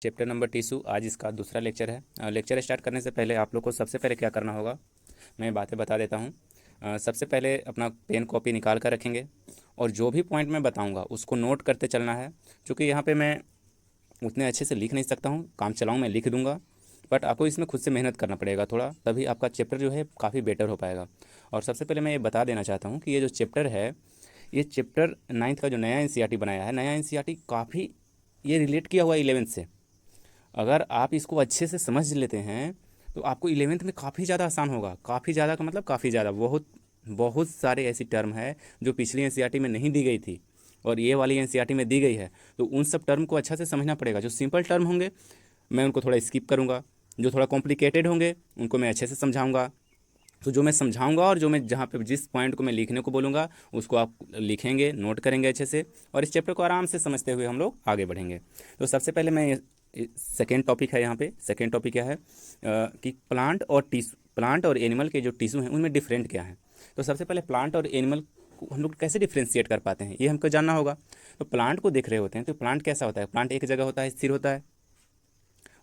Chapter number 30 आज इसका दूसरा लेक्चर है। लेक्चर स्टार्ट करने से पहले आप लोग को सबसे पहले क्या करना होगा, मैं बातें बता देता हूँ। सबसे पहले अपना पेन कॉपी निकाल कर रखेंगे और जो भी पॉइंट मैं बताऊँगा उसको नोट करते चलना है। क्योंकि यहाँ पे मैं उतने अच्छे से लिख नहीं सकता हूँ, काम चलाऊँ मैं लिख दूँगा, बट आपको इसमें खुद से मेहनत करना पड़ेगा थोड़ा, तभी आपका चैप्टर जो है काफ़ी बेटर हो पाएगा। और सबसे पहले मैं ये बता देना चाहता हूँ कि ये जो चैप्टर है, ये चैप्टर 9th का जो नया एन बनाया है, नया एन काफ़ी ये रिलेट किया हुआ है 11th से। अगर आप इसको अच्छे से समझ लेते हैं तो आपको 11th में काफ़ी ज़्यादा आसान होगा। काफ़ी ज़्यादा का मतलब काफ़ी ज़्यादा, बहुत बहुत सारे ऐसी टर्म है जो पिछली एन में नहीं दी गई थी और ये वाली एन में दी गई है। तो उन सब टर्म को अच्छा से समझना पड़ेगा। जो सिंपल टर्म होंगे मैं उनको थोड़ा स्किप करूँगा, जो थोड़ा कॉम्प्लिकेटेड होंगे उनको मैं अच्छे से समझाऊँगा। तो जो मैं समझाऊंगा और जो मैं जहाँ पे जिस पॉइंट को मैं लिखने को बोलूँगा उसको आप लिखेंगे, नोट करेंगे अच्छे से, और इस चैप्टर को आराम से समझते हुए हम लोग आगे बढ़ेंगे। तो सबसे पहले मैं सेकेंड टॉपिक है, यहाँ पे सेकेंड टॉपिक क्या है कि प्लांट और एनिमल के जो टिश्यू हैं उनमें डिफरेंट क्या है। तो सबसे पहले प्लांट और एनिमल को हम लोग कैसे डिफ्रेंशिएट कर पाते हैं ये हमको जानना होगा। तो प्लांट को देख रहे होते हैं तो प्लांट कैसा होता है, प्लांट एक जगह होता है, स्थिर होता है।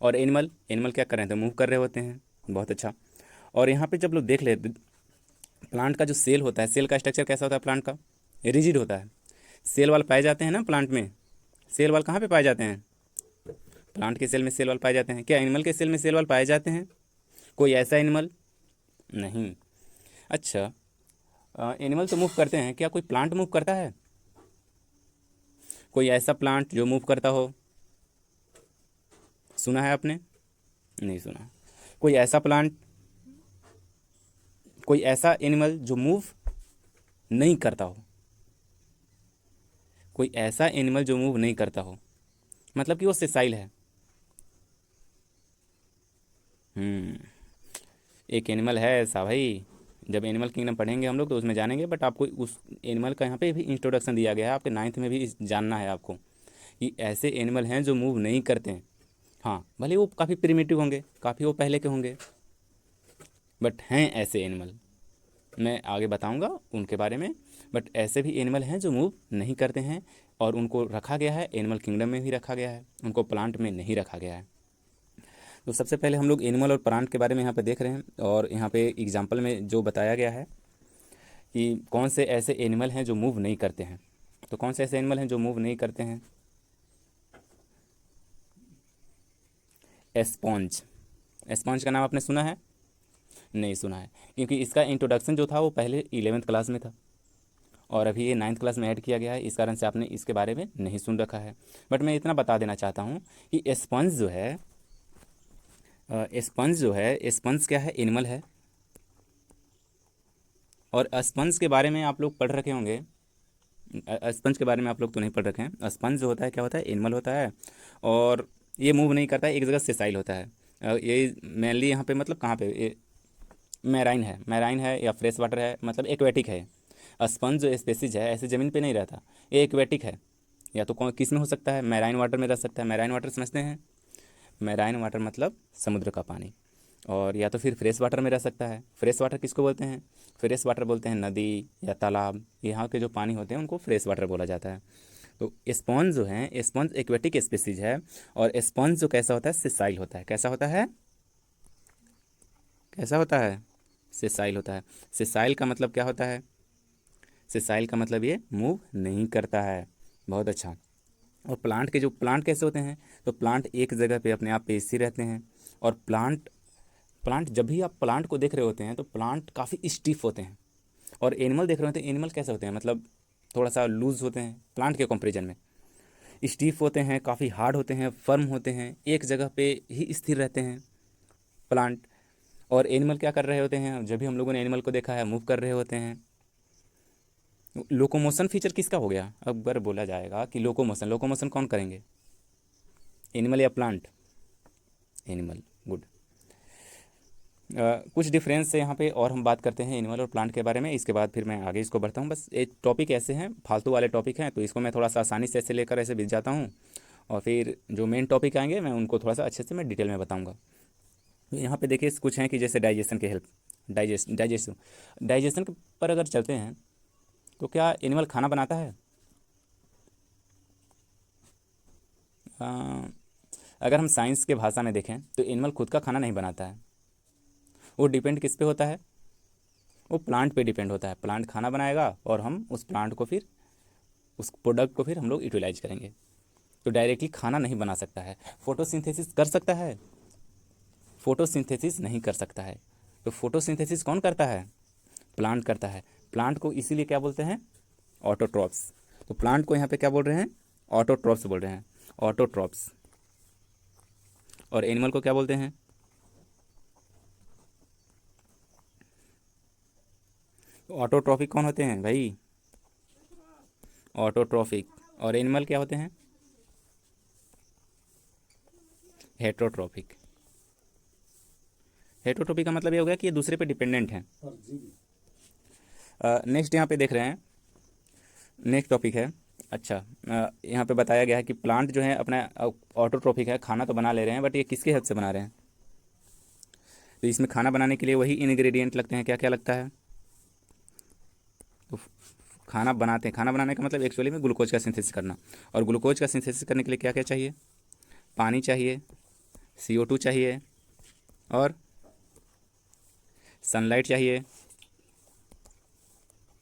और एनिमल एनिमल क्या कर रहे हैं, तो मूव कर रहे होते हैं। बहुत अच्छा। और यहाँ पे जब लोग देख ले, प्लांट का जो सेल होता है, सेल का स्ट्रक्चर कैसा होता है, प्लांट का रिजिड होता है। सेल वाल पाए जाते हैं ना प्लांट में, सेल वाल कहाँ पे पाए जाते हैं, प्लांट के सेल में सेल वाल पाए जाते हैं। क्या एनिमल के सेल में सेल वाल पाए जाते हैं, कोई ऐसा एनिमल नहीं। अच्छा, एनिमल तो मूव करते हैं, क्या कोई प्लांट मूव करता है, कोई ऐसा प्लांट जो मूव करता हो, सुना है आपने, नहीं सुना। कोई ऐसा प्लांट, कोई ऐसा एनिमल जो मूव नहीं करता हो, कोई ऐसा एनिमल जो मूव नहीं करता हो, मतलब कि वो सेसाइल है। हम्म एक एनिमल है ऐसा भाई, जब एनिमल किंगडम पढ़ेंगे हम लोग तो उसमें जानेंगे, बट आपको उस एनिमल का यहाँ पे भी इंट्रोडक्शन दिया गया है, आपके 9th में भी जानना है आपको कि ऐसे एनिमल हैं जो मूव नहीं करते हैं। हाँ, भले वो काफ़ी प्रिमिटिव होंगे, काफ़ी वो पहले के होंगे, बट हैं ऐसे एनिमल, मैं आगे बताऊंगा उनके बारे में। बट ऐसे भी एनिमल हैं जो मूव नहीं करते हैं और उनको रखा गया है एनिमल किंगडम में भी रखा गया है, उनको प्लांट में नहीं रखा गया है। तो सबसे पहले हम लोग एनिमल और प्लांट के बारे में यहाँ पे देख रहे हैं, और यहाँ पे एग्जाम्पल में जो बताया गया है कि कौन से ऐसे एनिमल हैं जो मूव नहीं करते हैं। तो कौन से ऐसे एनिमल हैं जो मूव नहीं करते हैं, एस्पॉन्ज। एस्पॉन्ज का नाम आपने सुना है, नहीं सुना है, क्योंकि इसका इंट्रोडक्शन जो था वो पहले 11th क्लास में था और अभी ये 9th क्लास में ऐड किया गया है, इस कारण से आपने इसके बारे में नहीं सुन रखा है। बट मैं इतना बता देना चाहता हूँ कि स्पंज जो है, स्पंज क्या है, एनिमल है। और स्पंज के बारे में आप लोग पढ़ रखे होंगे, स्पंज के बारे में आप लोग तो नहीं पढ़ रखे हैं। स्पंज जो होता है क्या होता है, एनिमल होता है और ये मूव नहीं करता है, एक जगह सेसाइल होता है। ये मेनली यहाँ पे मतलब कहाँ पे, ये मैराइन है या फ्रेश वाटर है, मतलब एक्वेटिक है। स्पंज जो स्पेसीज है ऐसे ज़मीन पे नहीं रहता, ये एक्वेटिक है। या तो कौन किस में हो सकता है, मैराइन वाटर में रह सकता है, मैराइन वाटर समझते हैं, मैराइन वाटर मतलब समुद्र का पानी। और या तो फिर फ्रेश वाटर में रह सकता है। फ्रेश वाटर किसको बोलते हैं, फ्रेश वाटर बोलते हैं नदी या तालाब, यहाँ के जो पानी होते हैं उनको फ्रेश वाटर बोला जाता है। तो स्पॉन्ज जो हैं, स्पॉन्ज एक्वेटिक स्पीसीज है। और स्पॉन्ज जो कैसा होता है, सिसाइल होता है। कैसा होता है, कैसा होता है, सिसाइल होता है। सिसाइल का मतलब क्या होता है, सिसाइल का मतलब ये मूव नहीं करता है। बहुत अच्छा। और प्लांट के जो प्लांट कैसे होते हैं, तो प्लांट एक जगह पे अपने आप पे स्थिर रहते हैं। और प्लांट प्लांट जब भी आप प्लांट को देख रहे होते हैं तो प्लांट काफ़ी स्टिफ होते हैं। और एनिमल देख रहे होते हैं, एनिमल कैसे होते हैं, मतलब थोड़ा सा लूज होते हैं प्लांट के कंपेरिजन में, स्टिफ होते हैं, काफ़ी हार्ड होते हैं, फर्म होते हैं, एक जगह पे ही स्थिर रहते हैं प्लांट। और एनिमल क्या कर रहे होते हैं, जब भी हम लोगों ने एनिमल को देखा है मूव कर रहे होते हैं। लोकोमोशन फीचर किसका हो गया, अगर बोला जाएगा कि लोकोमोशन, लोकोमोशन कौन करेंगे, एनिमल या प्लांट, एनिमल। गुड। कुछ डिफरेंस है यहाँ पे और हम बात करते हैं एनिमल और प्लांट के बारे में, इसके बाद फिर मैं आगे इसको बढ़ता हूँ। बस एक टॉपिक ऐसे हैं, फालतू वाले टॉपिक हैं, तो इसको मैं थोड़ा सा आसानी से ऐसे लेकर ऐसे बीत जाता हूँ, और फिर जो मेन टॉपिक आएंगे मैं उनको थोड़ा सा अच्छे से मैं डिटेल में बताऊँगा। तो यहाँ पे देखिए कुछ हैं कि जैसे डाइजेशन के हेल्प, डाइजेशन डाइजेशन पर अगर चलते हैं तो क्या एनिमल खाना बनाता है, अगर हम साइंस के भाषा में देखें तो एनिमल खुद का खाना नहीं बनाता है, वो डिपेंड किस पे होता है, वो प्लांट पे डिपेंड होता है। प्लांट खाना बनाएगा और हम उस प्लांट को फिर, उस प्रोडक्ट को फिर हम लोग यूटिलाइज करेंगे। तो डायरेक्टली खाना नहीं बना सकता है। फोटोसिंथेसिस कर सकता है, फोटोसिंथेसिस नहीं कर सकता है। तो फोटोसिंथेसिस कौन करता है? प्लांट करता है। प्लांट को इसीलिए क्या बोलते हैं? ऑटोट्रॉप्स। तो प्लांट को यहाँ पे क्या बोल रहे हैं? ऑटोट्रॉप्स बोल रहे हैं, ऑटोट्रॉप्स। और एनिमल को क्या बोलते हैं? ऑटोट्रॉफिक कौन होते हैं भाई? ऑटोट्रॉफिक। और एनिमल क्या होते हैं? हेटरोट्रॉफिक। हेटरोट्रॉफिक का मतलब ये हो गया कि ये दूसरे पे डिपेंडेंट हैं। नेक्स्ट यहाँ पे देख रहे हैं, नेक्स्ट टॉपिक है। अच्छा, यहाँ पे बताया गया है कि प्लांट जो है अपना ऑटोट्रॉफिक है, खाना तो बना ले रहे हैं, बट ये किसके हेल्प से बना रहे हैं? तो इसमें खाना बनाने के लिए वही इंग्रेडिएंट लगते हैं। क्या क्या लगता है? तो खाना बनाते हैं। खाना बनाने का मतलब एक्चुअली में ग्लूकोज का सिंथेसिस करना। और ग्लूकोज का सिंथेसिस करने के लिए क्या क्या चाहिए? पानी चाहिए, CO2 चाहिए, और सनलाइट चाहिए,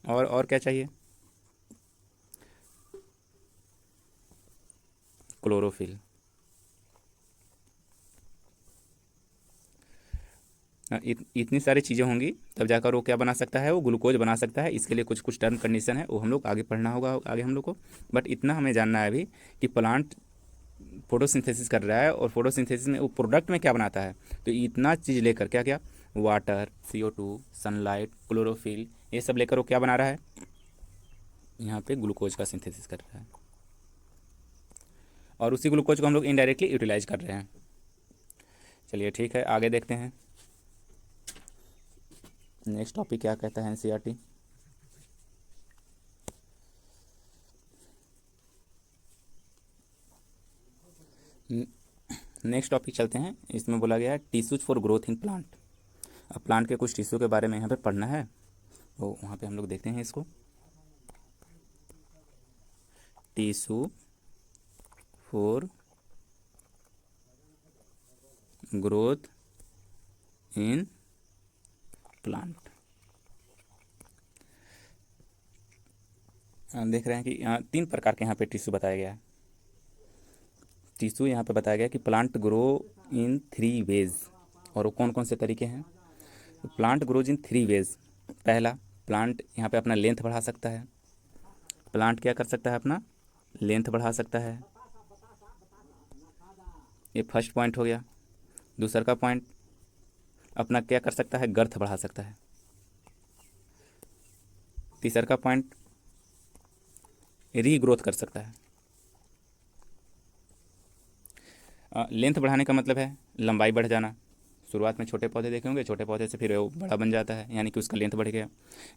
और क्या चाहिए? क्लोरोफिल। इतनी सारी चीज़ें होंगी तब जाकर वो क्या बना सकता है, वो ग्लूकोज बना सकता है। इसके लिए कुछ कुछ टर्म कंडीशन है, वो हम लोग आगे पढ़ना होगा आगे हम लोग को। बट इतना हमें जानना है अभी कि प्लांट फोटोसिंथेसिस कर रहा है, और फोटोसिंथेसिस में वो प्रोडक्ट में क्या बनाता है। तो इतना चीज़ लेकर क्या क्या, वाटर, CO2, सनलाइट, क्लोरोफिल, ये सब लेकर वो क्या बना रहा है? यहाँ पे ग्लूकोज का सिंथेसिस कर रहा है। और उसी ग्लूकोज को हम लोग इनडायरेक्टली यूटिलाइज कर रहे हैं। चलिए ठीक है, आगे देखते हैं। नेक्स्ट टॉपिक क्या कहता है NCERT? नेक्स्ट टॉपिक चलते हैं। इसमें बोला गया है tissues for growth in plant. अब प्लांट के कुछ टिश्यू के बारे में यहाँ पे पढ़ना है, तो वहाँ पे हम लोग देखते हैं इसको। Tissue for growth in plant. देख रहे हैं कि यहाँ 3 प्रकार के यहाँ पे टिश्यू बताया गया है। टिश्यू यहाँ पे बताया गया कि प्लांट ग्रो इन 3 वेज। और वो कौन कौन से तरीके हैं? तो प्लांट ग्रोज इन 3 वेज। पहला, प्लांट यहाँ पे अपना लेंथ बढ़ा सकता है। प्लांट क्या कर सकता है? अपना लेंथ बढ़ा सकता है। ये फर्स्ट पॉइंट हो गया। दूसरा का पॉइंट, अपना क्या कर सकता है? गर्थ बढ़ा सकता है। तीसरा का पॉइंट, रीग्रोथ कर सकता है। लेंथ बढ़ाने का मतलब है लंबाई बढ़ जाना। शुरुआत में छोटे पौधे देखे होंगे, छोटे पौधे से फिर वो बड़ा बन जाता है, यानी कि उसका लेंथ बढ़ गया।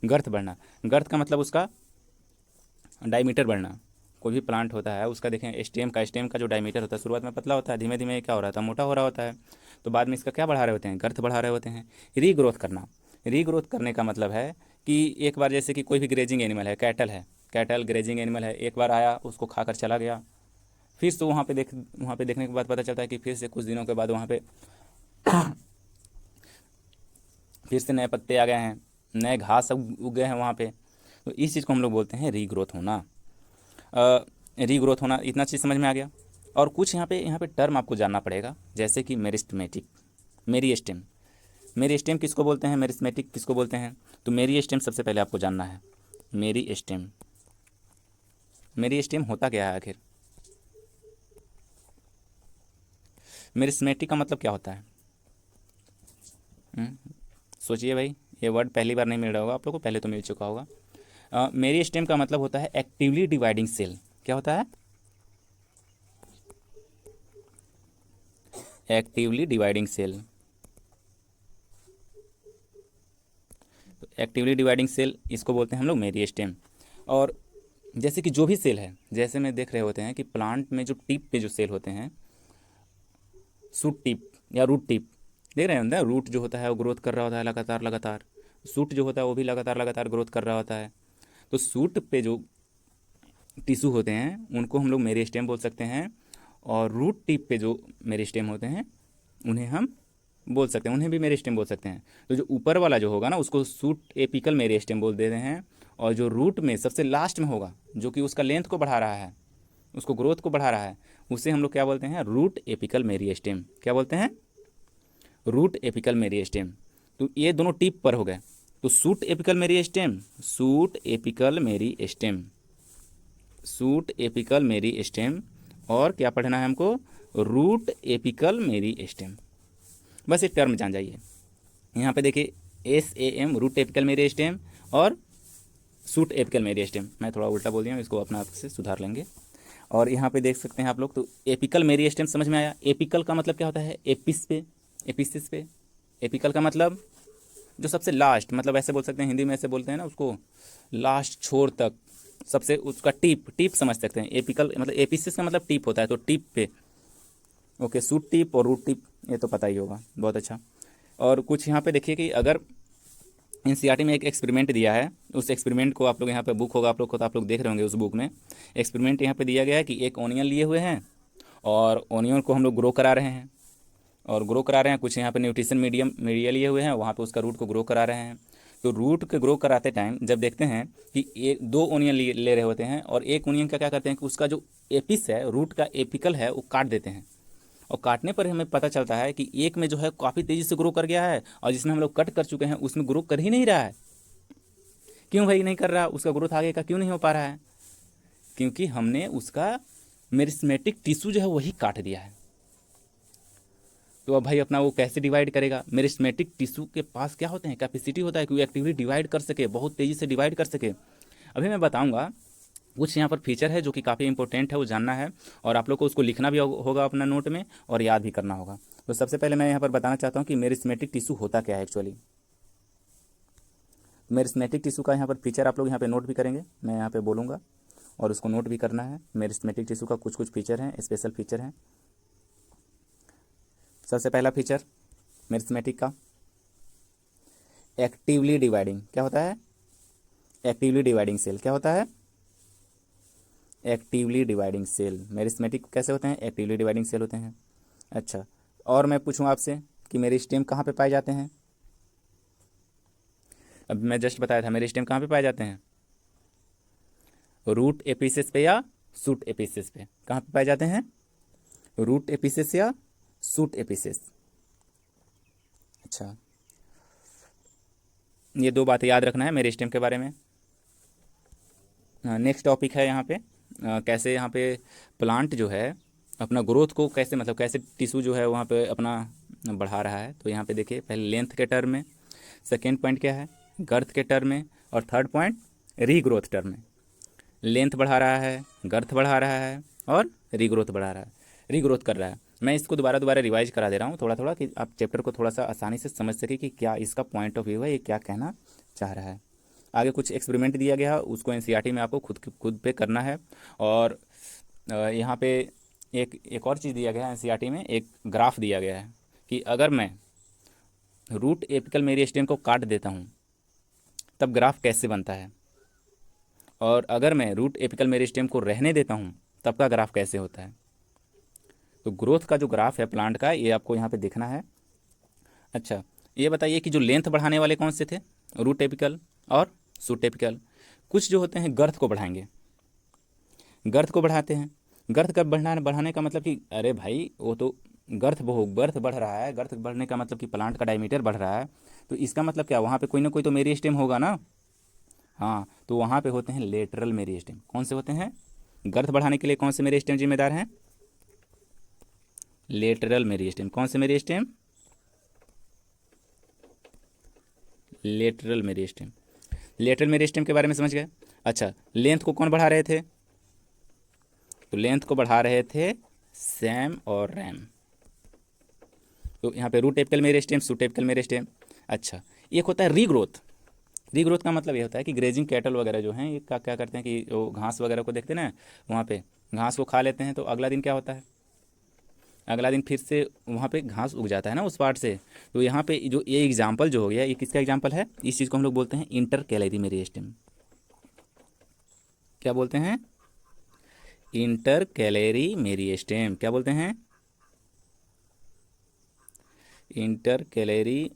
गर्थ बढ़ना, गर्थ का मतलब उसका डायमीटर बढ़ना। कोई भी प्लांट होता है उसका देखें, स्टेम का जो डायमीटर होता है शुरुआत में पतला होता है, धीमे धीमे क्या हो रहा था, मोटा हो रहा होता है। तो बाद में इसका क्या बढ़ा रहे होते हैं? गर्थ बढ़ा रहे होते हैं। रीग्रोथ करना, रीग्रोथ करने का मतलब है कि एक बार जैसे कि कोई भी ग्रेजिंग एनिमल है, कैटल ग्रेजिंग एनिमल है, एक बार आया उसको खाकर चला गया, फिर से वहाँ पे देखने के बाद पता चलता है कि फिर से कुछ दिनों के बाद वहाँ पे फिर से नए पत्ते आ गए हैं, नए घास सब उग गए हैं वहाँ पे। तो इस चीज़ को हम लोग बोलते हैं रीग्रोथ होना। रीग्रोथ होना, इतना चीज़ समझ में आ गया। और कुछ यहाँ पे टर्म आपको जानना पड़ेगा, जैसे कि मेरिस्टेमेटिक, मेरिस्टेम। मेरिस्टेम किसको बोलते हैं? मेरिस्टेमेटिक किसको बोलते हैं? तो मेरिस्टेम सबसे पहले आपको जानना है। मेरिस्टेम, मेरिस्टेम होता क्या है आखिर? मेरिस्टेमेटिक का मतलब क्या होता है? सोचिए भाई, ये वर्ड पहली बार नहीं मिल रहा होगा आप लोगों को, पहले तो मिल चुका होगा। मेरिस्टेम का मतलब होता है एक्टिवली डिवाइडिंग सेल। क्या होता है? Actively dividing cell. तो एक्टिवली डिवाइडिंग सेल इसको बोलते हैं हम लोग मेरिस्टेम। और जैसे कि जो भी सेल है, जैसे में देख रहे होते हैं कि प्लांट में जो टिप पे जो सेल होते हैं, सूट टिप या रूट टिप, देख रहे हैं ना, रूट जो होता है वो ग्रोथ कर रहा होता है लगातार लगातार, सूट जो होता है वो भी लगातार लगातार ग्रोथ कर रहा होता है। तो सूट पे जो टिश्यू होते हैं उनको हम लोग मेरिस्टेम बोल सकते हैं। और रूट टिप पे जो मेरिस्टेम होते हैं उन्हें हम बोल सकते हैं, उन्हें भी मेरिस्टेम बोल सकते हैं। तो जो ऊपर वाला जो होगा ना उसको सूट एपिकल मेरिस्टेम बोल देते हैं, और जो रूट में सबसे लास्ट में होगा जो कि उसका लेंथ को बढ़ा रहा है, उसको ग्रोथ को बढ़ा रहा है, उसे हम लोग क्या बोलते हैं, रूट एपिकल मेरिस्टेम। क्या बोलते हैं, रूट एपिकल मेरिस्टेम। तो ये दोनों टिप पर हो गए। तो suit apical meristem, shoot apical meristem, shoot apical meristem, और क्या पढ़ना है हमको, रूट एपिकल मेरिस्टेम। बस एक टर्म जान जाइए। यहाँ पे देखिए SAM रूट एपिकल मेरिस्टेम और सूट एपिकल मेरिस्टेम। मैं थोड़ा उल्टा बोल दिया हूँ, इसको अपना आप से सुधार लेंगे। और यहाँ पे देख सकते हैं आप लोग, तो एपिकल मेरिस्टेम समझ में आया। एपिकल का मतलब क्या होता है, एपिस पे, एपिसिस पे। एपिकल का मतलब जो सबसे लास्ट, मतलब ऐसे बोल सकते हैं, हिंदी में ऐसे बोलते हैं ना उसको, लास्ट छोर तक, सबसे उसका टिप, टिप समझ सकते हैं। एपिकल मतलब एपिसिस का मतलब टिप होता है, तो टिप पे। ओके, सूट टिप और रूट टिप ये तो पता ही होगा, बहुत अच्छा। और कुछ यहाँ पे देखिए कि अगर NCERT में एक एक्सपेरिमेंट दिया है, उस एक्सपेरिमेंट को आप लोग यहाँ पे बुक होगा आप लोग को, तो आप लोग देख रहे होंगे उस बुक में। एक्सपेरिमेंट यहाँ पे दिया गया है कि एक ओनियन लिए हुए हैं और ओनियन को हम लोग ग्रो करा रहे हैं, और ग्रो करा रहे हैं, कुछ यहाँ पे न्यूट्रिशन मीडिया लिए हुए हैं, वहाँ पे उसका रूट को ग्रो करा रहे हैं। तो रूट के ग्रो कराते टाइम जब देखते हैं कि एक दो ओनियन ले रहे होते हैं, और एक ओनियन का क्या करते हैं कि उसका जो एपिस है, रूट का एपिकल है, वो काट देते हैं। और काटने पर हमें पता चलता है कि एक में जो है काफ़ी तेज़ी से ग्रो कर गया है, और जिसमें हम लोग कट कर चुके हैं उसमें ग्रो कर ही नहीं रहा है। क्यों भाई नहीं कर रहा, उसका ग्रोथ आगे का क्यों नहीं हो पा रहा है? क्योंकि हमने उसका मेरिस्टेमेटिक टिश्यू जो है वही काट दिया है। तो अब भाई अपना वो कैसे डिवाइड करेगा? मेरिस्टेमेटिक टिश्यू के पास क्या होते हैं, कैपेसिटी होता है कि वो एक्टिवली डिवाइड कर सके, बहुत तेज़ी से डिवाइड कर सके। अभी मैं बताऊंगा कुछ यहाँ पर फीचर है जो कि काफ़ी इंपॉर्टेंट है, वो जानना है, और आप लोग को उसको लिखना भी होगा अपना नोट में, और याद भी करना होगा। तो सबसे पहले मैं यहाँ पर बताना चाहता हूँ कि मेरिस्टेमेटिक टिश्यू होता क्या है एक्चुअली। मेरिस्टेमेटिक टिश्यू का यहाँ पर फीचर आप लोग यहाँ पे नोट भी करेंगे, मैं यहाँ पे बोलूँगा और उसको नोट भी करना है। मेरिस्टेमेटिक टिश्यू का कुछ कुछ फीचर हैं, स्पेशल फीचर हैं। सबसे पहला फीचर मेरिस्टेमेटिक का, एक्टिवली डिवाइडिंग। क्या होता है? Actively dividing cell. क्या होता है? Actively dividing cell. मेरिस्टेमेटिक कैसे होते हैं? एक्टिवली डिवाइडिंग सेल होते हैं। अच्छा, और मैं पूछूं आपसे कि मेरिस्टेम कहाँ पे पाए जाते हैं? अब मैं जस्ट बताया था मेरिस्टेम कहाँ पे पाए जाते हैं, रूट एपिसिस पे या सूट एपिसिस पे। कहाँ पे पाए जाते हैं? रूट एपिसिस या सूट एपिसिस। अच्छा, ये दो बातें याद रखना है मेरिस्टेम के बारे में। नेक्स्ट टॉपिक है यहाँ पे कैसे यहाँ पे प्लांट जो है अपना ग्रोथ को कैसे, मतलब कैसे टिश्यू जो है वहाँ पे अपना बढ़ा रहा है। तो यहाँ पे देखिए, पहले लेंथ के टर्म में, सेकेंड पॉइंट क्या है, गर्थ के टर्म में, और थर्ड पॉइंट रीग्रोथ टर्म में। लेंथ बढ़ा रहा है, गर्थ बढ़ा रहा है, और रीग्रोथ बढ़ा रहा है, रीग्रोथ कर रहा है। मैं इसको दोबारा दोबारा रिवाइज करा दे रहा हूँ थोड़ा थोड़ा, कि आप चैप्टर को थोड़ा सा आसानी से समझ सके कि क्या इसका पॉइंट ऑफ व्यू है, ये क्या कहना चाह रहा है। आगे कुछ एक्सपेरिमेंट दिया गया है, उसको NCERT में आपको खुद पे करना है। और यहाँ पे एक और चीज़ दिया गया है NCERT में, एक ग्राफ दिया गया है कि अगर मैं रूट एपिकल मेरिस्टेम को काट देता हूँ तब ग्राफ कैसे बनता है, और अगर मैं रूट एपिकल मेरिस्टेम को रहने देता हूँ तब का ग्राफ कैसे होता है। तो ग्रोथ का जो ग्राफ है प्लांट का, ये आपको यहाँ पे देखना है। अच्छा, ये बताइए कि जो लेंथ बढ़ाने वाले कौन से थे, रूट एपिकल और सूट एपिकल। कुछ जो होते हैं गर्थ को बढ़ाएंगे, गर्थ को बढ़ाते हैं। गर्थ कब बढ़ाने का मतलब कि अरे भाई वो तो गर्थ बढ़ रहा है, गर्थ बढ़ने का मतलब कि प्लांट का डायमीटर बढ़ रहा है, तो इसका मतलब क्या, वहाँ पे कोई ना कोई तो मेरिस्टेम होगा ना। हाँ, तो वहाँ पे होते हैं लेटरल मेरिस्टेम। कौन से होते हैं? गर्थ बढ़ाने के लिए कौन से मेरिस्टेम जिम्मेदार हैं? Lateral meristem. कौन से meristem? Lateral meristem. Lateral meristem के बारे में समझ गए। अच्छा, लेंथ को कौन बढ़ा रहे थे? तो लेंथ को बढ़ा रहे थे सैम और रैम। तो यहाँ पे root apical meristem, shoot apical meristem. अच्छा, एक होता है रीग्रोथ। रीग्रोथ का मतलब ये होता है कि ग्रेजिंग कैटल वगैरह जो हैं, ये क्या करते हैं कि वो घास वगैरह को देखते हैं ना, वहाँ पे घास को खा लेते हैं, तो अगला दिन क्या होता है, अगला दिन फिर से वहाँ पे घास उग जाता है ना उस पार्ट से। तो यहाँ पे जो ये एग्जाम्पल जो हो गया, ये किसका एग्जाम्पल है? इस चीज़ को हम लोग बोलते हैं इंटर कैलरी मेरिस्टेम। क्या बोलते हैं? इंटर कैलेरी मेरिस्टेम, क्या बोलते हैं? Intercalary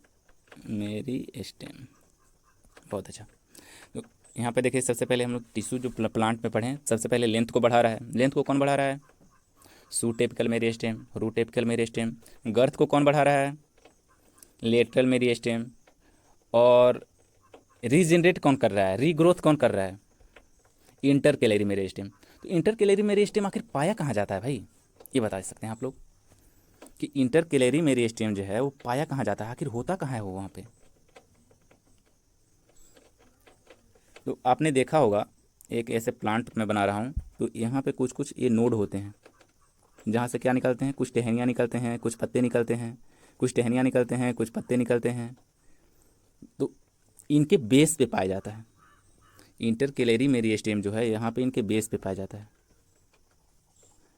meristem. बहुत अच्छा। तो यहाँ पे देखिए, सबसे पहले हम लोग टिश्यू जो प्लांट में पढ़े हैं, सबसे पहले लेंथ को बढ़ा रहा है। लेंथ को कौन बढ़ा रहा है? Shoot apical meristem, root apical meristem. Girth को कौन बढ़ा रहा है? Lateral meristem. और रीजनरेट कौन कर रहा है, रीग्रोथ कौन कर रहा है? Intercalary meristem. तो इंटर कैलेरी मेरिस्टेम आखिर पाया कहाँ जाता है भाई, ये बता सकते हैं आप लोग कि इंटर कैलेरी मेरिस्टेम जो है वो पाया कहाँ जाता है, आखिर होता कहाँ है वो वहाँ पे? तो आपने देखा होगा, एक ऐसे प्लांट मैं बना रहा हूँ, तो यहाँ पे कुछ कुछ ये नोड होते हैं, जहाँ से क्या निकलते हैं, कुछ टहनियाँ निकलते हैं, कुछ पत्ते निकलते हैं, कुछ टहनियाँ निकलते हैं, कुछ पत्ते निकलते हैं। तो इनके बेस पे पाया जाता है। इंटर कैलेरी मेरिस्टेम जो है यहाँ पे इनके बेस पे पाया जाता है।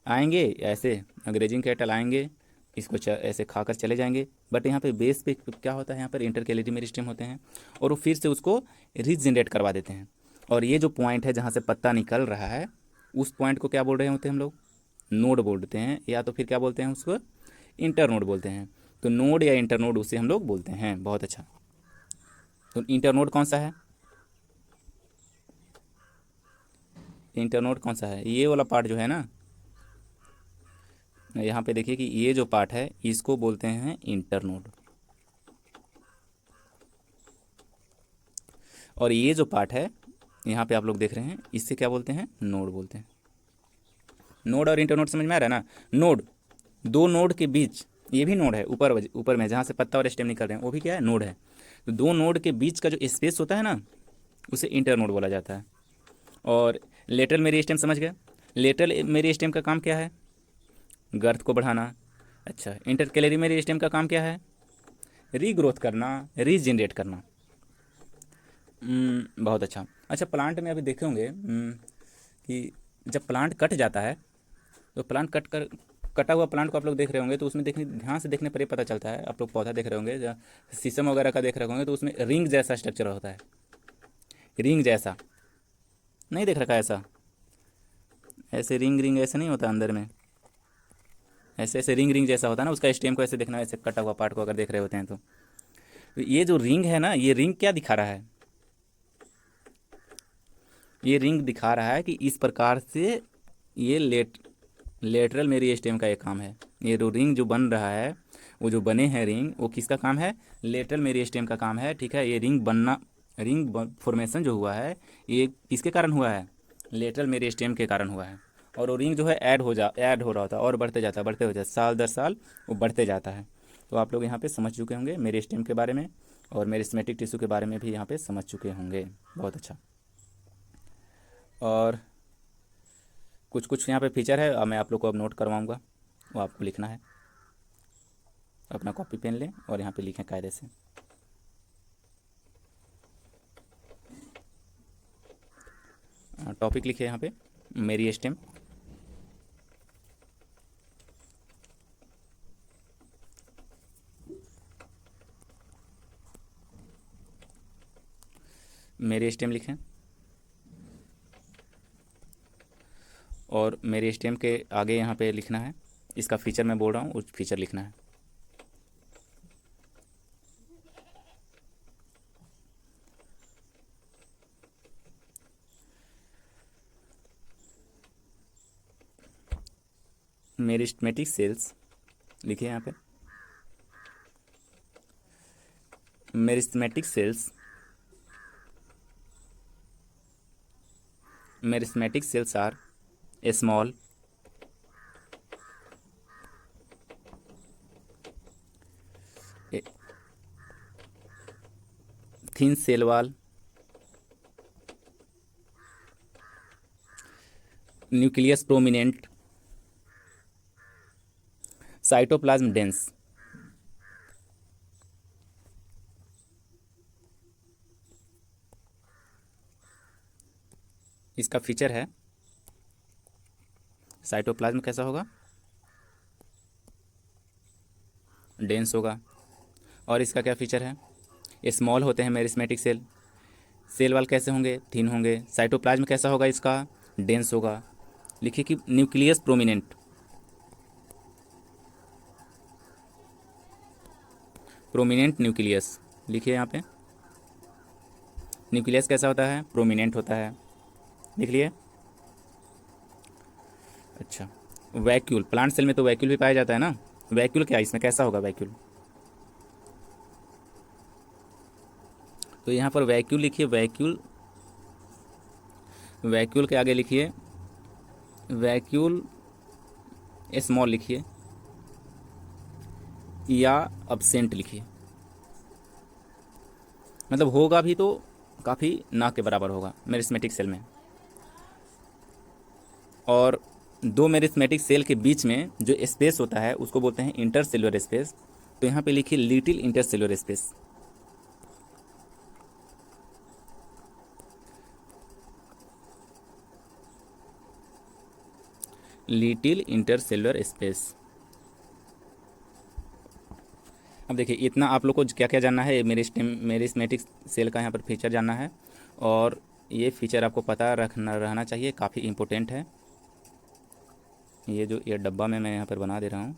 आएंगे ऐसे अंग्रेजिंग कैटल आएंगे, इसको ऐसे खाकर चले जाएंगे, बट यहाँ पे बेस पे क्या होता है, यहाँ पर इंटर कैलेरी मेरिस्टेम होते हैं और वो फिर से उसको रीजनरेट करवा देते हैं। और ये जो पॉइंट है जहाँ से पत्ता निकल रहा है, उस पॉइंट को क्या बोल रहे होते हैं हम लोग? नोड बोलते हैं, या तो फिर क्या बोलते हैं उसको? इंटर नोड बोलते हैं। तो नोड या इंटर नोड उसे हम लोग बोलते हैं। बहुत अच्छा। तो इंटर नोड कौन सा है? इंटर नोड कौन सा है? ये वाला पार्ट जो है ना, यहाँ पे देखिए कि ये जो पार्ट है इसको बोलते हैं इंटर नोड, और ये जो पार्ट है यहाँ पे आप लोग देख रहे हैं, इससे क्या बोलते हैं? नोड बोलते हैं। नोड और इंटर नोड समझ में आ रहा है ना? नोड, दो नोड के बीच, ये भी नोड है, ऊपर ऊपर में जहाँ से पत्ता और स्टेम निकल रहे हैं वो भी क्या है? नोड है। तो दो नोड के बीच का जो स्पेस होता है ना, उसे इंटर नोड बोला जाता है। और लेटरल मेरिस्टेम समझ गए? लेटरल मेरिस्टेम का काम क्या है? गर्थ को बढ़ाना। अच्छा, इंटर कैलेरी मेरिस्टेम का काम क्या है? रीग्रोथ करना, रीजनरेट करना। बहुत अच्छा। अच्छा, प्लांट में अभी देखे होंगे कि जब प्लांट कट जाता है, तो प्लांट कटा हुआ प्लांट को आप लोग देख रहे होंगे, तो उसमें देखने ध्यान से देखने पर ये पता चलता है, आप लोग पौधा देख रहे होंगे या शीशम वगैरह का देख रहे होंगे, तो उसमें रिंग जैसा स्ट्रक्चर होता है। रिंग जैसा नहीं देख रखा है ऐसा? ऐसे रिंग रिंग ऐसे नहीं होता अंदर में, ऐसे ऐसे रिंग रिंग जैसा होता है ना, उसका स्टेम को ऐसे देखना, ऐसे कटा हुआ पार्ट को अगर देख रहे होते हैं तो ये जो रिंग है ना, ये रिंग क्या दिखा रहा है? ये रिंग दिखा रहा है कि इस प्रकार से ये लेटरल मेरिस्टेम का एक काम है। ये जो रिंग जो बन रहा है, वो जो बने हैं रिंग, वो किसका काम है? लेटरल मेरिस्टेम का काम है। ठीक है, ये रिंग बनना, रिंग फॉर्मेशन जो हुआ है, ये किसके कारण हुआ है? लेटरल मेरिस्टेम के कारण हुआ है। और वो रिंग जो है ऐड हो रहा होता है और बढ़ते जाता है, बढ़ते हो जाता है, साल दर साल वो बढ़ते जाता है। तो आप लोग यहाँ पे समझ चुके होंगे मेरिस्टेम के बारे में, और मेरिस्टेमेटिक टिश्यू के बारे में भी यहाँ पे समझ चुके होंगे। बहुत अच्छा। और कुछ कुछ यहाँ पे फीचर है, मैं आप लोग को अब नोट करवाऊँगा, वो आपको लिखना है। अपना कॉपी पेन लें और यहाँ पे लिखें कायदे से। टॉपिक लिखिए यहाँ पे, मेरिस्टेम। मेरिस्टेम लिखें, और मेरिस्टेम के आगे यहाँ पे लिखना है, इसका फीचर मैं बोल रहा हूँ, उस फीचर लिखना है। मेरिस्टेमेटिक सेल्स लिखिए यहाँ पे। Meristematic cells, meristematic cells are small thin cell wall, nucleus prominent, cytoplasm dense। इसका फीचर है, साइटोप्लाज्म कैसा होगा? डेंस होगा। और इसका क्या फीचर है? ये स्मॉल होते हैं मेरिस्टेमेटिक सेल। सेल वाल कैसे होंगे? थिन होंगे। साइटोप्लाज्म कैसा होगा इसका? डेंस होगा। लिखिए कि न्यूक्लियस प्रोमिनेंट, प्रोमिनेंट न्यूक्लियस लिखिए यहाँ पे। न्यूक्लियस कैसा होता है? प्रोमिनेंट होता है, लिख लिए। अच्छा, वैक्यूल, प्लांट सेल में तो वैक्यूल भी पाया जाता है ना, वैक्यूल क्या, इसमें कैसा होगा वैक्यूल? तो यहाँ पर वैक्यूल लिखिए, वैक्यूल, वैक्यूल के आगे लिखिए वैक्यूल स्मॉल लिखिए या अब्सेंट लिखिए, मतलब होगा भी तो काफ़ी ना के बराबर होगा मेरिस्मेटिक सेल में। और दो मेरिस्मेटिक सेल के बीच में जो स्पेस होता है उसको बोलते हैं इंटरसेलुलर स्पेस। तो यहाँ पे लिखिए little intercellular space, little intercellular space. अब देखिए इतना आप लोग को क्या क्या जानना है, मेरिस्मेटिक सेल का यहाँ पर फीचर जानना है, और ये फीचर आपको पता रहना चाहिए, काफ़ी इम्पोर्टेंट है। ये जो ये डब्बा में मैं यहाँ पर बना दे रहा हूँ,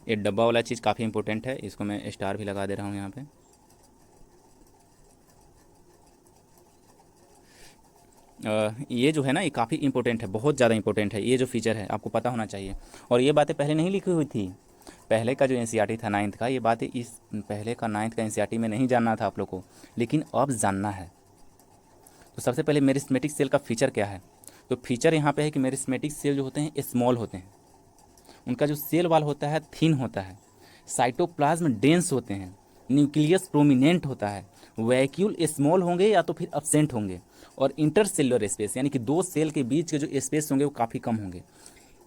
ये डब्बा वाला चीज़ काफ़ी इंपॉर्टेंट है, इसको मैं स्टार भी लगा दे रहा हूँ यहाँ पे। ये जो है ना, ये काफ़ी इंपॉर्टेंट है, बहुत ज़्यादा इंपॉर्टेंट है, ये जो फीचर है आपको पता होना चाहिए। और ये बातें पहले नहीं लिखी हुई थी, पहले का जो एनसीईआरटी था नाइन्थ का, ये बातें इस पहले का नाइन्थ का एनसीईआरटी में नहीं जानना था आप लोग को, लेकिन अब जानना है। तो सबसे पहले मेरिस्मेटिक सेल का फीचर क्या है? तो फीचर यहाँ पे है कि मेरिस्मेटिक सेल जो होते हैं स्मॉल होते हैं, उनका जो सेल वाल होता है थिन होता है, साइटोप्लाज्म डेंस होते हैं, न्यूक्लियस प्रोमिनेंट होता है, वैक्यूल स्मॉल होंगे या तो फिर अब्सेंट होंगे, और इंटरसेलुलर स्पेस यानी कि दो सेल के बीच के जो स्पेस होंगे वो काफ़ी कम होंगे।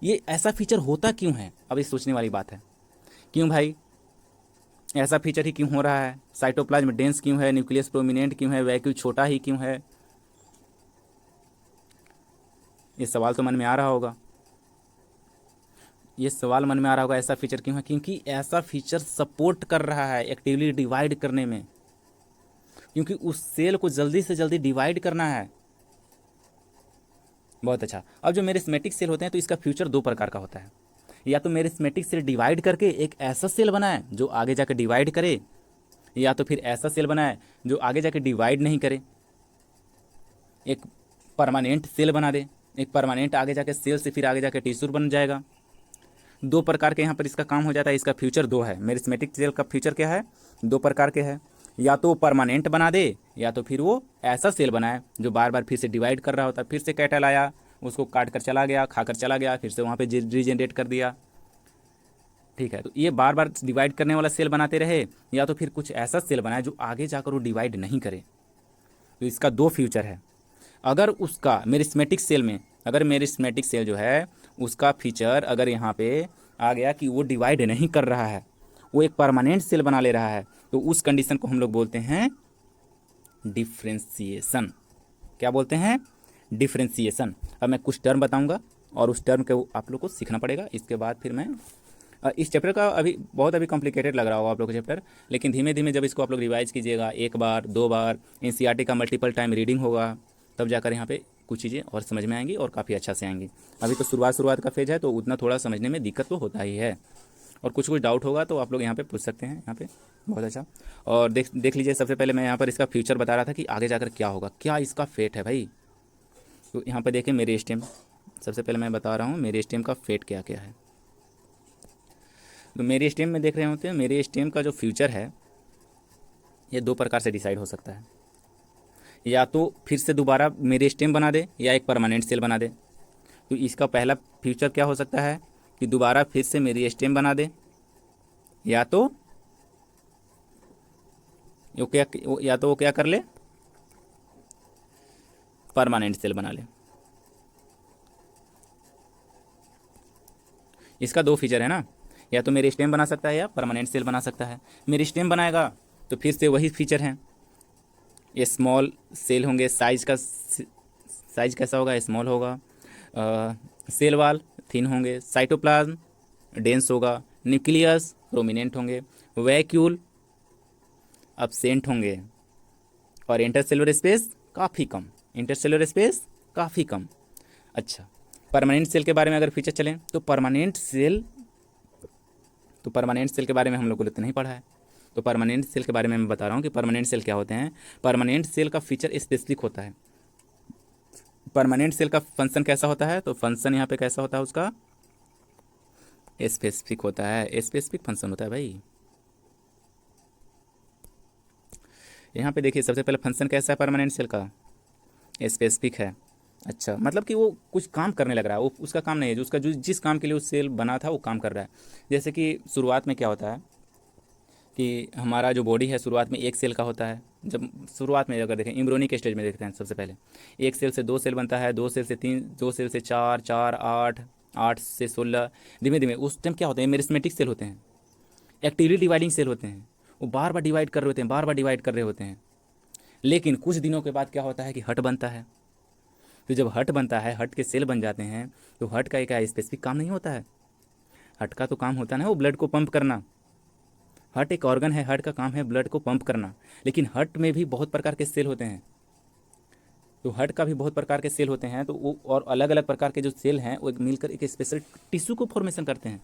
ये ऐसा फीचर होता क्यों है? अब ये सोचने वाली बात है, क्यों भाई ऐसा फीचर ही क्यों हो रहा है? साइटोप्लाज्म डेंस क्यों है, न्यूक्लियस प्रोमिनेंट क्यों है, वैक्यूल छोटा ही क्यों है? ये सवाल तो मन में आ रहा होगा, ये सवाल मन में आ रहा होगा ऐसा फीचर क्यों है? क्योंकि ऐसा फीचर सपोर्ट कर रहा है एक्टिवली डिवाइड करने में, क्योंकि उस सेल को जल्दी से जल्दी डिवाइड करना है। बहुत अच्छा। अब जो मेरिस्मेटिक सेल होते हैं तो इसका फ्यूचर दो प्रकार का होता है, या तो मेरिस्मेटिक सेल डिवाइड करके एक ऐसा सेल बनाए जो आगे जाकर डिवाइड करे, या तो फिर ऐसा सेल बनाए जो आगे जाकर डिवाइड नहीं करे, एक परमानेंट सेल बना दे, एक परमानेंट आगे जाके सेल से फिर आगे जाके टिश्यू बन जाएगा। दो प्रकार के यहाँ पर इसका काम हो जाता है, इसका फ्यूचर दो है। मेरिस्मेटिक सेल का फ्यूचर क्या है? दो प्रकार के है, या तो परमानेंट बना दे या तो फिर वो ऐसा सेल बनाए जो बार बार फिर से डिवाइड कर रहा होता है, फिर से कैटल आया उसको काट कर चला गया, खाकर चला गया, फिर से वहाँ पे रीजनरेट कर दिया। ठीक है, तो ये बार बार डिवाइड करने वाला सेल बनाते रहे, या तो फिर कुछ ऐसा सेल बनाए जो आगे जाकर वो डिवाइड नहीं करे। तो इसका दो फ्यूचर है। अगर उसका मेरिस्मेटिक सेल में, अगर मेरिस्मेटिक सेल जो है उसका फीचर अगर यहाँ पे आ गया कि वो डिवाइड नहीं कर रहा है, वो एक परमानेंट सेल बना ले रहा है, तो उस कंडीशन को हम लोग बोलते हैं डिफ्रेंसिएशन। क्या बोलते हैं? डिफ्रेंसिएशन। अब मैं कुछ टर्म बताऊंगा और उस टर्म को आप लोग को सीखना पड़ेगा, इसके बाद फिर मैं इस चैप्टर का अभी कॉम्प्लिकेटेड लग रहा होगा आप लोग को चैप्टर, लेकिन धीमे धीमे जब इसको आप लोग रिवाइज कीजिएगा, एक बार दो बार एनसीईआरटी का मल्टीपल टाइम रीडिंग होगा, तब जाकर यहाँ पे कुछ चीज़ें और समझ में आएंगी और काफ़ी अच्छा से आएंगी। अभी तो शुरुआत का फेज है, तो उतना थोड़ा समझने में दिक्कत तो होता ही है, और कुछ डाउट होगा तो आप लोग यहाँ पे पूछ सकते हैं यहाँ पे। बहुत अच्छा। और देख लीजिए, सबसे पहले मैं यहाँ पर इसका फ्यूचर बता रहा था कि आगे जाकर क्या होगा, क्या इसका फेट है भाई। तो यहाँ पर देखिए मेरी स्टेम, सबसे पहले मैं बता रहा हूँ मेरी स्टेम का फेट क्या क्या है। तो मेरी स्टेम में देख रहे होते हैं, मेरी स्टेम का जो फ्यूचर है ये दो प्रकार से डिसाइड हो सकता है, या तो फिर से दोबारा मेरी स्टेम बना दे या एक परमानेंट सेल बना दे। तो इसका पहला फ्यूचर क्या हो सकता है कि दोबारा फिर से मेरी स्टेम बना दे, या तो वो क्या कर ले, परमानेंट सेल बना ले। इसका दो फीचर है ना, या तो मेरी स्टेम बना सकता है या परमानेंट सेल बना सकता है। मेरी स्टेम बनाएगा तो फिर से वही फीचर है, ये स्मॉल सेल होंगे, साइज कैसा होगा? स्मॉल होगा, सेल वाल थिन होंगे, साइटोप्लाज्म डेंस होगा, न्यूक्लियस प्रोमिनेंट होंगे, वैक्यूल अब्सेंट होंगे, और इंटरसेलुलर स्पेस काफ़ी कम, इंटरसेलुलर स्पेस काफ़ी कम। अच्छा, परमानेंट सेल के बारे में अगर फीचर चलें तो परमानेंट सेल के बारे में हम लोग को इतना ही पढ़ा है। तो परमानेंट सेल के बारे में मैं बता रहा हूँ कि परमानेंट सेल क्या होते हैं। परमानेंट सेल का फीचर स्पेसिफिक होता है। परमानेंट सेल का फंक्शन कैसा होता है, तो फंक्शन यहाँ पे कैसा होता है, उसका स्पेसिफिक होता है, स्पेसिफिक फंक्शन होता है भाई। यहाँ पे देखिए सबसे पहले फंक्शन कैसा है परमानेंट सेल का, स्पेसिफिक है। अच्छा, मतलब कि वो कुछ काम करने लग रहा है, वो उसका काम नहीं है, जो उसका जो जिस काम के लिए वो सेल बना था वो काम कर रहा है। जैसे कि शुरुआत में क्या होता है कि हमारा जो बॉडी है शुरुआत में एक सेल का होता है। जब शुरुआत में अगर देखें एम्ब्रियोनिक स्टेज में देखते हैं, सबसे पहले एक सेल से दो सेल बनता है, दो सेल से तीन, दो सेल से चार, चार आठ, आठ से 16, धीमे धीमे उस टाइम क्या होते हैं, मेरिस्मेटिक सेल होते हैं, एक्टिवली डिवाइडिंग सेल होते हैं, वो बार बार डिवाइड कर रहे होते हैं, बार बार डिवाइड कर रहे होते हैं। लेकिन कुछ दिनों के बाद क्या होता है कि हट बनता है। तो जब हट बनता है, हट के सेल बन जाते हैं, तो हट का एक स्पेसिफिक काम नहीं होता है। हट का तो काम होता है ना वो ब्लड को पंप करना। हट एक ऑर्गन है, हट का काम है ब्लड को पंप करना। लेकिन हट में भी बहुत प्रकार के सेल होते हैं, तो हट का भी बहुत प्रकार के सेल होते हैं। तो वो और अलग अलग प्रकार के जो सेल हैं वो मिलकर एक स्पेशल टिश्यू को फॉर्मेशन करते हैं।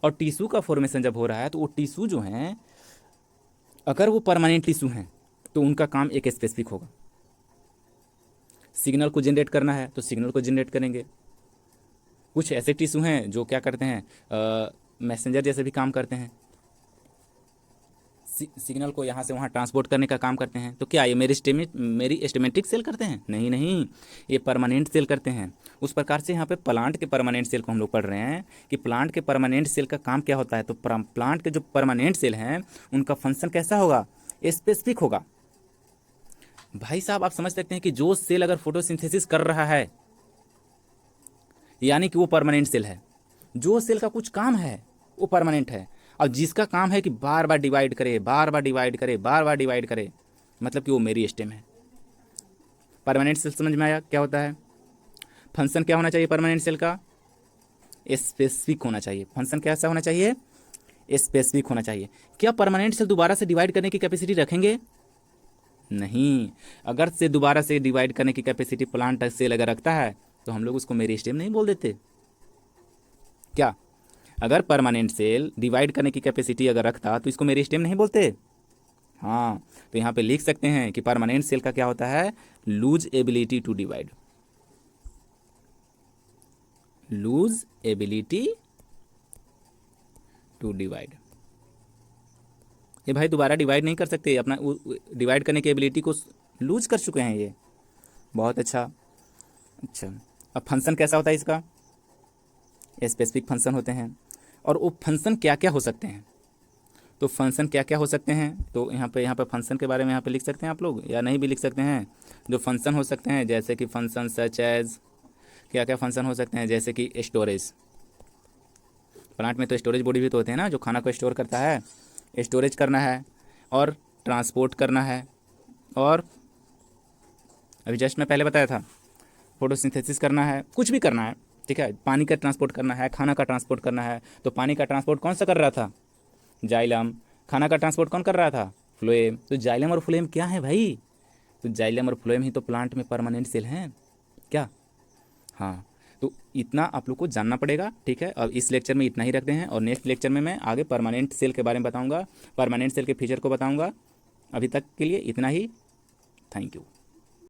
और टिश्यू का फॉर्मेशन जब हो रहा है तो वो टिश्यू जो हैं, अगर वो परमानेंट टिश्यू हैं तो उनका काम एक स्पेसिफिक होगा। सिग्नल को जनरेट करना है तो सिग्नल को जनरेट करेंगे। कुछ ऐसे टिश्यू हैं जो क्या करते हैं, मैसेंजर जैसे भी काम करते हैं, सिग्नल को यहाँ से वहाँ ट्रांसपोर्ट करने का काम करते हैं। तो क्या ये मेरी एस्टिमेटिक सेल करते हैं? नहीं नहीं, ये परमानेंट सेल करते हैं। उस प्रकार से यहाँ पे प्लांट के परमानेंट सेल को हम लोग पढ़ रहे हैं कि प्लांट के परमानेंट सेल का काम क्या होता है। तो प्लांट के जो परमानेंट सेल हैं उनका फंक्शन कैसा होगा, स्पेसिफिक होगा। भाई साहब आप समझ सकते हैं कि जो सेल अगर फोटोसिंथेसिस कर रहा है यानी कि वो परमानेंट सेल है। जो सेल का कुछ काम है वो परमानेंट है। अब जिसका काम है कि बार बार डिवाइड करे, बार बार डिवाइड करे, बार बार डिवाइड करे, मतलब कि वो मेरिस्टेम है। परमानेंट सेल समझ में आया क्या होता है। फंक्शन क्या होना चाहिए परमानेंट सेल का, स्पेसिफिक होना चाहिए। फंक्शन कैसा होना चाहिए, स्पेसिफिक होना चाहिए। क्या परमानेंट सेल दोबारा से डिवाइड करने की कैपेसिटी रखेंगे? नहीं। अगर से दोबारा से डिवाइड करने की कैपेसिटी प्लांट सेल अगर रखता है तो हम लोग उसको मेरिस्टेम नहीं बोल देते क्या? अगर परमानेंट सेल डिवाइड करने की कैपेसिटी अगर रखता तो इसको मेरिस्टेम नहीं बोलते। हाँ, तो यहाँ पे लिख सकते हैं कि परमानेंट सेल का क्या होता है, lose ability to divide. Lose ability to divide. ये भाई दोबारा डिवाइड नहीं कर सकते, अपना डिवाइड करने की एबिलिटी को लूज कर चुके हैं ये। बहुत अच्छा। अच्छा, अब फंक्शन कैसा होता है इसका, स्पेसिफिक फंक्शन होते हैं। और वो फंक्शन क्या क्या हो सकते हैं, तो फंक्शन क्या क्या हो सकते हैं, तो यहाँ पे फंक्शन के बारे में यहाँ पे लिख सकते हैं आप लोग, या नहीं भी लिख सकते हैं। जो फंक्शन हो सकते हैं जैसे कि फंक्शन सच एज, क्या क्या फंक्शन हो सकते हैं, जैसे कि स्टोरेज। प्लांट में तो स्टोरेज बॉडी भी तो होते हैं ना, जो खाना को स्टोर करता है। स्टोरेज करना है और ट्रांसपोर्ट करना है, और अभी जस्ट मैं पहले बताया था फोटोसिंथेसिस करना है, कुछ भी करना है, ठीक है। पानी का ट्रांसपोर्ट करना है, खाना का ट्रांसपोर्ट करना है। तो पानी का ट्रांसपोर्ट कौन सा कर रहा था, जाइलम। खाना का ट्रांसपोर्ट कौन कर रहा था, फ्लोएम। तो जाइलम और फ्लोएम क्या है भाई, तो जाइलम और फ्लोएम ही तो प्लांट में परमानेंट सेल हैं क्या। हाँ, तो इतना आप लोग को जानना पड़ेगा, ठीक है। अब इस लेक्चर में इतना ही रखते हैं, और नेक्स्ट लेक्चर में मैं आगे परमानेंट सेल के बारे में बताऊंगा, परमानेंट सेल के फीचर को बताऊंगा। अभी तक के लिए इतना ही। Thank you.